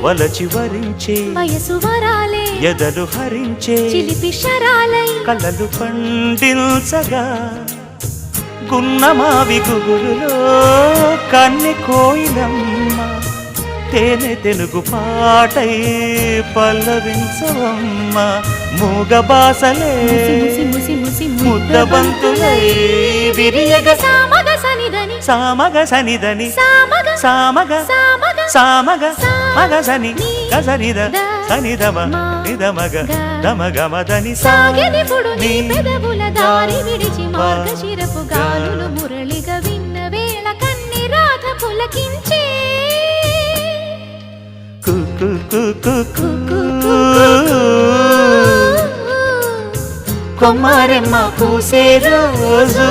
వలచి వరించే వయసు వరాలే ఎదలు హరించే చిలిపి శరాలై కలలు పండించగా గున్నమావి గుగులులో కన్నె కోయిలమ్మ తేనె తెలుగు పాటై పల్లవించవమ్మ మూగ బాసలే ముద్ద బంతులై విరియగ సామగ సనిదని సామగ సనిదని సామగ సామగ సామగ సామగ మగ సని గసనిద సనిదమ నిదమగ దమగమదని సాగినిపుడు నీ పెదవుల దారి విడిచి మార్గశిరపు గాలులు మురళిగా విన్న వేళ కన్ని రాధ పులకించే కొమ్మరెమ్మ పూసే రోజు